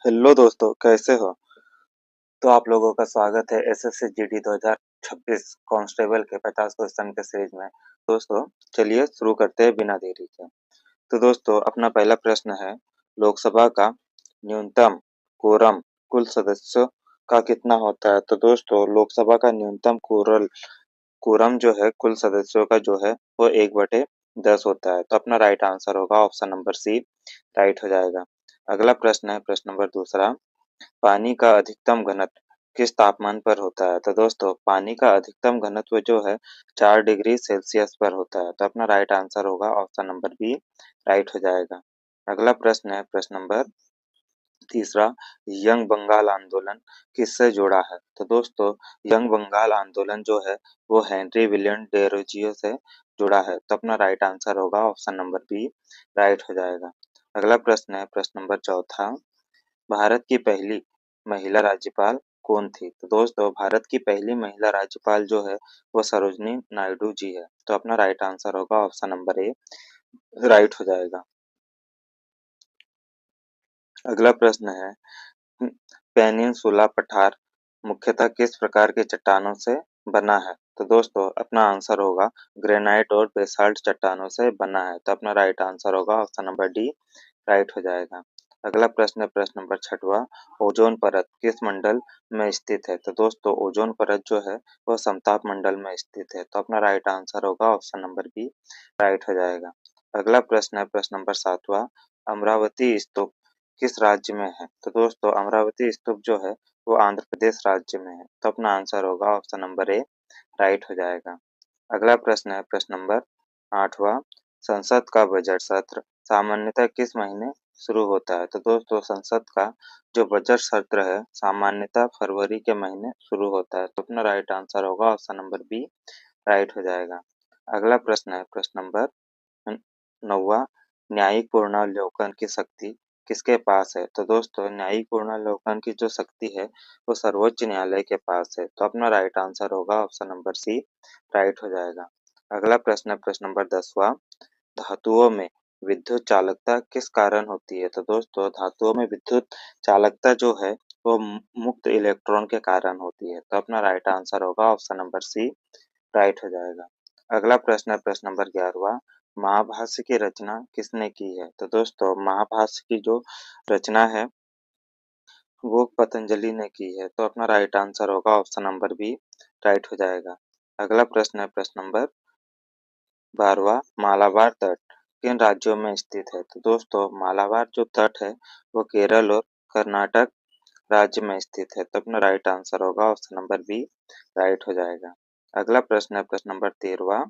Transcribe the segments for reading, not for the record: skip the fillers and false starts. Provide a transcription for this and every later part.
Hello दोस्तों, कैसे हो? तो आप लोगों का स्वागत है एसएससी जीडी 2026 कांस्टेबल के 50 क्वेश्चन के सीरीज में। दोस्तों, चलिए शुरू करते हैं बिना देरी के। तो दोस्तों, अपना पहला प्रश्न है, लोकसभा का न्यूनतम कोरम कुल सदस्यों का कितना होता है? तो दोस्तों, लोकसभा का न्यूनतम कोरम जो है कुल सदस्यों का जो है वो 1/10 होता है। तो अपना राइट आंसर होगा ऑप्शन नंबर सी, राइट हो जाएगा। अगला प्रश्न है प्रश्न नंबर दूसरा, पानी का अधिकतम घनत्व किस तापमान पर होता है? तो दोस्तों, पानी का अधिकतम घनत्व जो है 4 डिग्री सेल्सियस पर होता है। तो अपना राइट आंसर होगा ऑप्शन नंबर बी, राइट हो जाएगा। अगला प्रश्न है प्रश्न नंबर तीसरा, यंग बंगाल आंदोलन किससे जुड़ा है? तो दोस्तों, यंग बंगाल आंदोलन जो है वो हेनरी विलियम डेरोजियो से जुड़ा है। तो अपना राइट आंसर होगा ऑप्शन नंबर बी, राइट हो जाएगा। अगला प्रश्न है प्रश्न नंबर चौथा, भारत की पहली महिला राज्यपाल कौन थी? तो दोस्तों, भारत की पहली महिला राज्यपाल जो है वो सरोजनी नायडू जी है। तो अपना राइट आंसर होगा ऑप्शन नंबर ए, राइट हो जाएगा। अगला प्रश्न है, पेनिनसुला पठार मुख्यतः किस प्रकार की चट्टानों से बना है? तो दोस्तों, अपना आंसर होगा ग्रेनाइट और बेसाल्ट चट्टानों से बना है। तो अपना राइट आंसर होगा ऑप्शन नंबर डी, राइट हो जाएगा। अगला प्रश्न है प्रश्न नंबर छठवा, ओजोन परत किस मंडल में स्थित है? तो दोस्तों, ओजोन परत जो है वो समताप मंडल में स्थित है। तो अपना राइट आंसर होगा ऑप्शन नंबर बी, राइट हो जाएगा। अगला प्रश्न है प्रश्न नंबर सातवां, अमरावती स्तूप किस राज्य में है? तो दोस्तों, अमरावती स्तूप जो है वो आंध्र प्रदेश राज्य में है। तो अपना आंसर होगा ऑप्शन नंबर ए, राइट हो जाएगा। अगला प्रश्न है प्रश्न नंबर आठवां, संसद का बजट सत्र सामान्यतः किस महीने शुरू होता है? तो दोस्तों, संसद का जो बजट सत्र है सामान्यतः फरवरी के महीने शुरू होता है। तो अपना राइट आंसर होगा ऑप्शन नंबर बी, राइट हो जाएगा। अगला प्रश्न है प्रश्न नंबर नौवा, न्यायिक पुनर्विलोकन की शक्ति किसके पास है? तो दोस्तों, न्यायिक पुनर्विलोकन की जो शक्ति है वो सर्वोच्च न्यायालय के पास है। तो अपना राइट आंसर होगा ऑप्शन नंबर सी, राइट हो जाएगा। अगला प्रश्न है प्रश्न नंबर 10वां, धातुओं में विद्युत चालकता किस कारण होती है? तो दोस्तों, धातुओं में विद्युत चालकता जो है वो मुक्त इलेक्ट्रॉन के कारण होती है। तो अपना राइट आंसर होगा ऑप्शन नंबर सी, राइट हो जाएगा। अगला प्रश्न है प्रश्न नंबर 11वां, महाभाष्य की रचना किसने की है? तो दोस्तों, महाभाष्य की जो रचना है वो पतंजलि ने की है। तो अपना राइट आंसर होगा ऑप्शन नंबर बी, राइट हो जाएगा। अगला प्रश्न है प्रश्न नंबर 12वां, मालाबार तट किन राज्यों में स्थित है? तो दोस्तों, मालाबार जो तट है वो केरल और कर्नाटक राज्य में स्थित है। तो अपना राइट आंसर होगा ऑप्शन नंबर बी, राइट हो जाएगा। अगला प्रश्न है प्रश्न नंबर 13वां,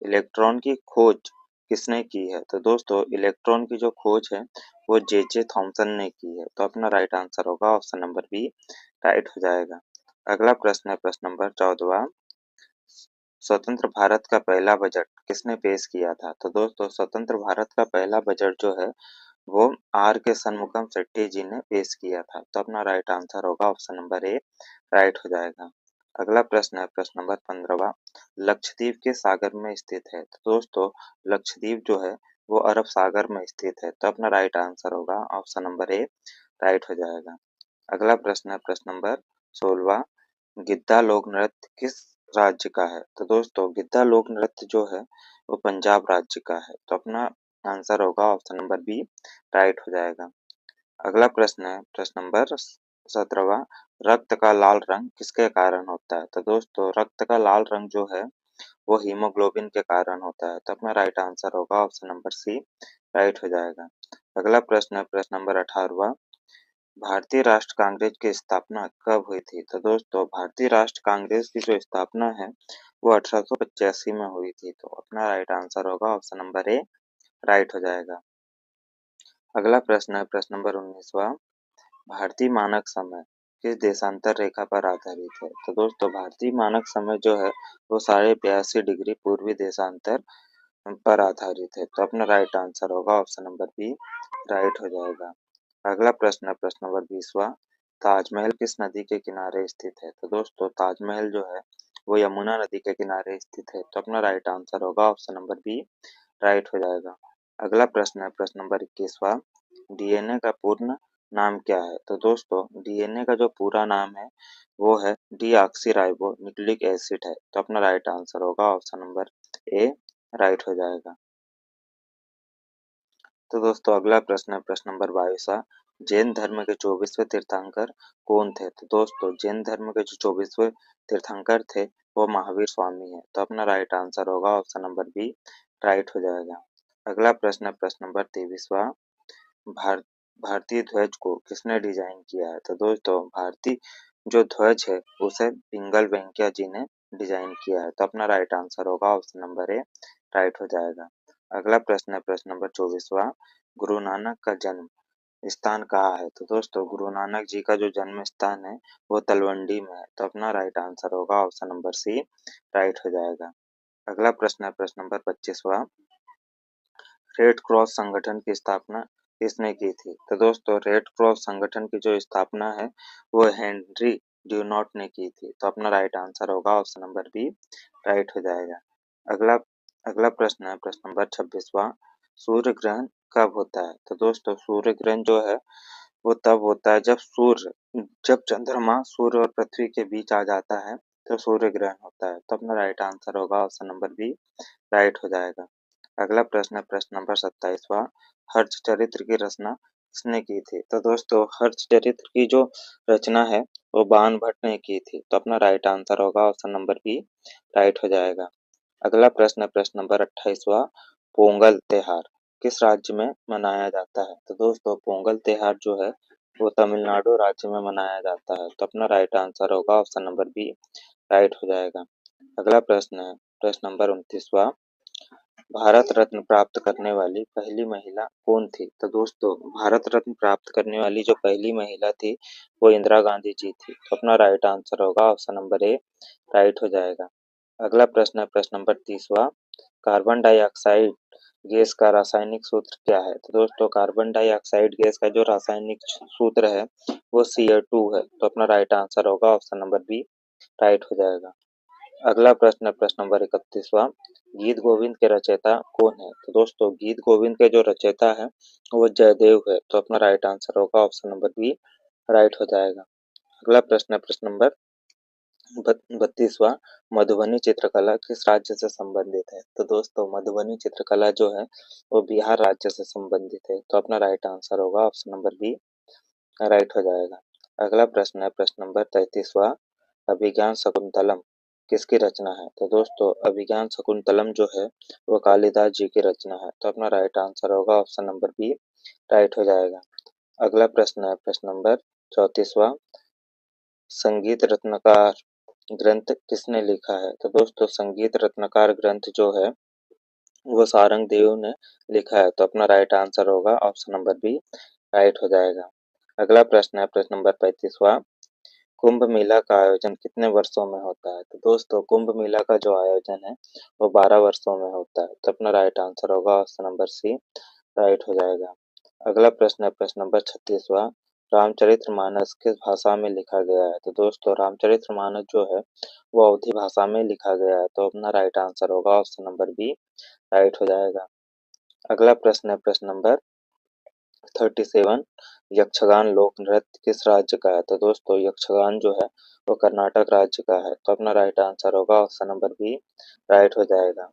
इलेक्ट्रॉन की खोज किसने की है? तो दोस्तों, इलेक्ट्रॉन की जो खोज है वो जे जे थॉमसन ने की है। तो अपना राइट आंसर होगा ऑप्शन नंबर बी, राइट हो जाएगा। अगला प्रश्न है प्रश्न नंबर 14वां, स्वतंत्र भारत का पहला बजट किसने पेश किया था? तो दोस्तों, स्वतंत्र भारत का पहला बजट जो है वो आर के शनमुगम शेट्टी जी ने पेश किया था। तो अपना राइट आंसर होगा ऑप्शन नंबर ए, राइट हो जाएगा। अगला प्रश्न है प्रश्न नंबर 15वां, लक्षद्वीप के सागर में स्थित है? तो दोस्तों, लक्षद्वीप जो है वो अरब सागर में स्थित है। तो अपना राइट आंसर होगा ऑप्शन नंबर ए, राइट हो जाएगा। अगला प्रश्न है प्रश्न नंबर 16वां, गिद्दा लोक नृत्य किस राज्य का है? तो दोस्तों, गिद्दा लोक नृत्य जो है वो पंजाब राज्य का है। तो अपना आंसर होगा ऑप्शन नंबर बी, राइट हो जाएगा। अगला प्रश्न है प्रश्न नंबर 17वां, रक्त का लाल रंग किसके कारण होता है? तो दोस्तों, रक्त का लाल रंग जो है वो हीमोग्लोबिन के कारण होता है। तो अपना राइट आंसर होगा ऑप्शन नंबर सी, राइट हो जाएगा। अगला प्रश्न है प्रश्न नंबर 18वां, भारतीय राष्ट्र कांग्रेस की स्थापना कब हुई थी? तो दोस्तों, भारतीय राष्ट्र कांग्रेस की जो स्थापना है वो 1885 में हुई थी। तो अपना राइट आंसर होगा ऑप्शन नंबर ए, राइट हो जाएगा। अगला प्रश्न है प्रश्न नंबर 19वां, भारतीय मानक समय किस देशांतर रेखा पर आधारित है? तो दोस्तों, भारतीय मानक समय जो है वो 82.5 डिग्री पूर्वी देशांतर पर आधारित है। तो अपना राइट आंसर होगा ऑप्शन नंबर बी, राइट हो जाएगा। अगला प्रश्न है प्रश्न नंबर 20वां, ताजमहल किस नदी के किनारे स्थित है? तो दोस्तों, ताजमहल जो है वो यमुना नदी के किनारे स्थित है। तो अपना राइट आंसर होगा ऑप्शन नंबर बी, राइट हो जाएगा। अगला प्रश्न है प्रश्न नंबर 21वां, डीएनए का पूर्ण नाम क्या है? तो दोस्तों डीएनए का जो पूरा नाम है वो है डीऑक्सी न्यूक्लिक एसिड है। तो अपना राइट आंसर होगा ऑप्शन नंबर ए राइट हो जाएगा। तो दोस्तों अगला प्रश्न है प्रश्न नंबर 22वां। जैन धर्म के 24वें तीर्थंकर कौन थे? तो दोस्तों जैन धर्म के जो 24वें तीर्थंकर थे वो महावीर स्वामी है। तो अपना राइट आंसर होगा ऑप्शन नंबर बी राइट हो जाएगा। अगला प्रश्न है प्रश्न नंबर 23वां। भार भारतीय ध्वज को किसने डिजाइन किया है? तो दोस्तों भारतीय जो ध्वज है उसे पिंगल वेंकैया जी ने डिजाइन किया है। तो अपना राइट आंसर होगा ऑप्शन नंबर ए राइट हो जाएगा। अगला प्रश्न है प्रश्न नंबर 24वां। गुरु नानक का जन्म स्थान कहाँ है? तो दोस्तों गुरु नानक जी का जो जन्म स्थान है वो तलवंडी में है। तो अपना राइट आंसर होगा ऑप्शन नंबर सी राइट हो जाएगा। अगला प्रश्न है प्रश्न नंबर 25वां। रेड क्रॉस संगठन की स्थापना किसने की थी? तो दोस्तों रेड क्रॉस संगठन की जो स्थापना है वो हेनरी ड्यूनॉट ने की थी। तो अपना राइट आंसर होगा ऑप्शन नंबर बी राइट हो जाएगा। अगला अगला प्रश्न है प्रश्न नंबर 26वां। सूर्य ग्रहण कब होता है? तो दोस्तों सूर्य ग्रहण जो है वो तब होता है जब चंद्रमा सूर्य और पृथ्वी के बीच आ जाता है तो सूर्य ग्रहण होता है। तो अपना राइट आंसर होगा ऑप्शन नंबर बी राइट हो जाएगा। अगला प्रश्न है प्रश्न नंबर 27वां। हर्षचरित्र की रचना किसने की थी? तो दोस्तों हर्षचरित्र की जो रचना है वो बाण भट्ट ने की थी। तो अपना राइट आंसर होगा ऑप्शन नंबर बी राइट हो जाएगा। अगला प्रश्न है प्रश्न नंबर 28वां। पोंगल त्योहार किस राज्य में मनाया जाता है? तो दोस्तों पोंगल त्योहार जो है वो तमिलनाडु राज्य में मनाया जाता है। तो अपना राइट आंसर होगा ऑप्शन नंबर बी राइट हो जाएगा। अगला प्रश्न है प्रश्न नंबर 29वां। भारत रत्न प्राप्त करने वाली पहली महिला कौन थी? तो दोस्तों भारत रत्न प्राप्त करने वाली जो पहली महिला थी वो इंदिरा गांधी जी थी। तो अपना राइट आंसर होगा ऑप्शन नंबर ए राइट हो जाएगा। अगला प्रश्न है प्रश्न नंबर 30वां। कार्बन डाइऑक्साइड गैस का रासायनिक सूत्र क्या है? तो दोस्तों कार्बन डाइऑक्साइड गैस का जो रासायनिक सूत्र है वो CO2 है। तो अपना राइट आंसर होगा ऑप्शन नंबर बी राइट हो जाएगा। अगला प्रश्न है प्रश्न नंबर 31वां। गीत गोविंद के रचयिता कौन है? तो दोस्तों गीत गोविंद के जो रचयिता है वो जयदेव है। तो अपना राइट आंसर होगा ऑप्शन नंबर बी राइट हो जाएगा। अगला प्रश्न है प्रश्न नंबर 32वां। मधुबनी चित्रकला किस राज्य से संबंधित है? तो दोस्तों मधुबनी चित्रकला जो है वो बिहार राज्य से संबंधित है। तो अपना राइट आंसर होगा ऑप्शन नंबर बी राइट हो जाएगा। अगला प्रश्न है प्रश्न नंबर 33वां। अभिज्ञान शकुंतलम किसकी रचना है? तो दोस्तों अभिज्ञान शकुंतलम जो है वो कालिदास जी की रचना है। तो अपना राइट आंसर होगा ऑप्शन नंबर बी राइट हो जाएगा। अगला प्रश्न है प्रश्न नंबर 34वां। संगीत रत्नकार ग्रंथ किसने लिखा है? तो दोस्तों संगीत रत्नकार ग्रंथ जो है वो सारंग देव ने लिखा है। तो अपना राइट आंसर होगा ऑप्शन नंबर बी राइट हो जाएगा। अगला प्रश्न है प्रश्न नंबर 35वां। कुंभ मेला का आयोजन कितने वर्षों में होता है? तो दोस्तों कुंभ मेला का जो आयोजन है वो 12 वर्षों में होता है। तो अपना राइट आंसर होगा ऑप्शन नंबर सी राइट हो जाएगा। अगला प्रश्न है प्रश्न नंबर 36वां। रामचरितमानस किस भाषा में लिखा गया है? तो दोस्तों रामचरितमानस जो है वो अवधी भाषा में लिखा गया है। तो अपना राइट आंसर होगा ऑप्शन नंबर बी राइट हो जाएगा। अगला प्रश्न है प्रश्न नंबर 37। यक्षगान लोक नृत्य किस राज्य का है? तो दोस्तों यक्षगान जो है वो कर्नाटक राज्य का है। तो अपना राइट आंसर होगा ऑप्शन नंबर बी राइट हो जाएगा।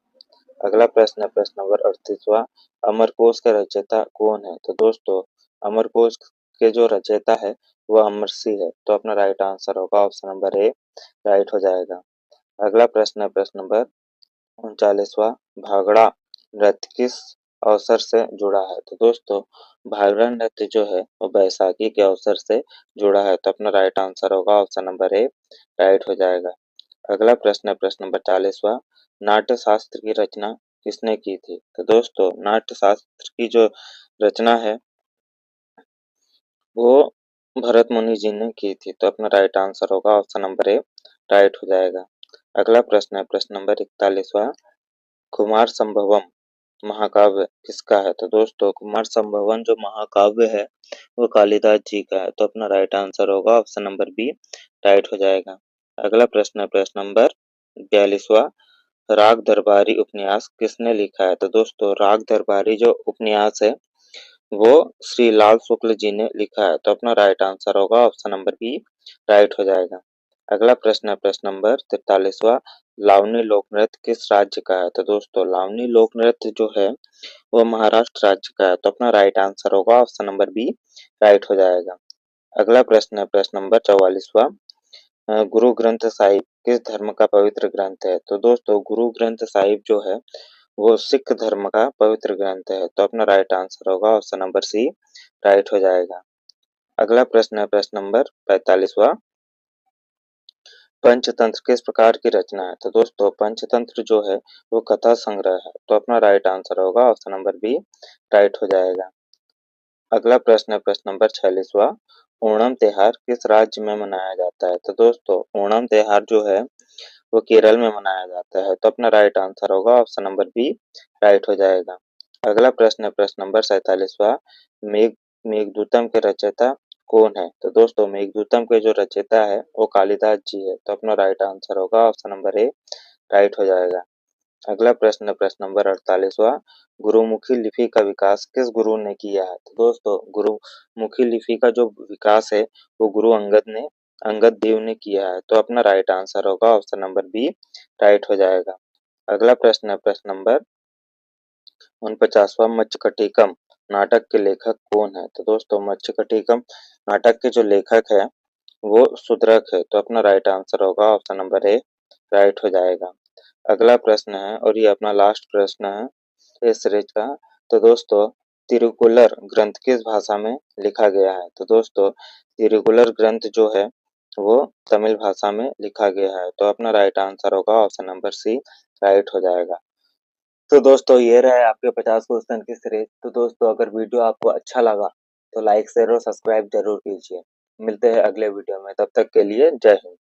अगला प्रश्न है प्रश्न नंबर 38वां। अमरकोश के रचयिता कौन है? तो दोस्तों अमरकोश के जो रचयिता है वो अमरसी है। तो अपना राइट आंसर होगा ऑप्शन नंबर ए राइट हो जाएगा। अगला प्रश्न है प्रश्न नंबर 39वां। भांगड़ा नृत्य किस अवसर से जुड़ा है? तो दोस्तों भांगड़ा नृत्य जो है वो बैसाखी के अवसर से जुड़ा है। तो अपना राइट आंसर होगा ऑप्शन नंबर ए राइट हो जाएगा। अगला प्रश्न है प्रश्न नंबर 40वां। नाट्य शास्त्र की रचना किसने की थी? तो दोस्तों नाट्य शास्त्र की जो रचना है वो भरत मुनि जी ने की थी। तो अपना राइट आंसर होगा ऑप्शन नंबर ए राइट हो जाएगा। अगला प्रश्न है प्रश्न नंबर 41वां। कुमार संभवम महाकाव्य किसका है? तो दोस्तों कुमार संभवन जो महाकाव्य है वो कालिदास जी का है। तो अपना राइट आंसर होगा ऑप्शन नंबर बी राइट हो जाएगा। अगला प्रश्न है प्रश्न नंबर 42वां। राग दरबारी उपन्यास किसने लिखा है? तो दोस्तों राग दरबारी जो उपन्यास है वो श्री लाल शुक्ल जी ने लिखा है। तो अपना राइट आंसर होगा ऑप्शन नंबर बी, राइट हो जाएगा। अगला प्रश्न है प्रश्न नंबर 43वां, लावनी लोक नृत्य किस राज्य का है? तो दोस्तों लावनी लोक नृत्य जो है वो महाराष्ट्र राज्य का है। तो अपना राइट आंसर होगा ऑप्शन नंबर बी, राइट हो जाएगा। अगला प्रश्न है प्रश्न नंबर 44वां, गुरु ग्रंथ साहिब किस धर्म का पवित्र ग्रंथ है? तो दोस्तों गुरु ग्रंथ साहिब जो है वो सिख धर्म का पवित्र ग्रंथ है। तो अपना राइट आंसर होगा ऑप्शन नंबर सी, राइट हो जाएगा। अगला प्रश्न है प्रश्न नंबर 45वां, पंचतंत्र किस प्रकार की रचना है? तो दोस्तों पंचतंत्र जो है वो कथा संग्रह है। तो अपना राइट आंसर होगा ऑप्शन नंबर बी, राइट हो जाएगा। अगला प्रश्न है प्रश्न नंबर 46वां, ओणम त्योहार किस राज्य में मनाया जाता है? तो दोस्तों ओणम त्योहार जो है वो केरल में मनाया जाता है। तो अपना राइट आंसर होगा ऑप्शन नंबर बी, राइट हो जाएगा। अगला प्रश्न है प्रश्न नंबर 47वां, मेघ मेघदूतम के रचयिता कौन है? तो दोस्तों मेघदूतम के जो रचयिता है वो कालिदास जी है। तो अपना राइट आंसर होगा ऑप्शन नंबर ए, राइट हो जाएगा। अगला प्रश्न है प्रश्न नंबर 48वां, गुरुमुखी लिपि का विकास किस गुरु ने किया है? तो दोस्तों गुरुमुखी लिपि का जो विकास है वो गुरु अंगद देव ने किया है। तो अपना राइट आंसर होगा ऑप्शन नंबर बी, राइट हो जाएगा। अगला प्रश्न है प्रश्न नंबर 49वां, मच्चकटिकम नाटक के लेखक कौन है? तो दोस्तों मच्चकटिकम नाटक के जो लेखक है वो शूद्रक है। तो अपना राइट आंसर होगा ऑप्शन नंबर ए, राइट हो जाएगा। अगला प्रश्न है और ये अपना लास्ट प्रश्न है इस सीरीज का। तो दोस्तों तिरुकुलर ग्रंथ किस भाषा में लिखा गया है? तो दोस्तों तिरुकुलर ग्रंथ जो है वो तमिल भाषा में लिखा गया है। तो अपना राइट आंसर होगा ऑप्शन नंबर सी, राइट हो जाएगा। तो दोस्तों ये रहे आपके 50 क्वेश्चन की सीरीज। तो दोस्तों अगर वीडियो आपको अच्छा लगा तो लाइक शेयर और सब्सक्राइब जरूर कीजिए। मिलते हैं अगले वीडियो में, तब तक के लिए जय हिंद।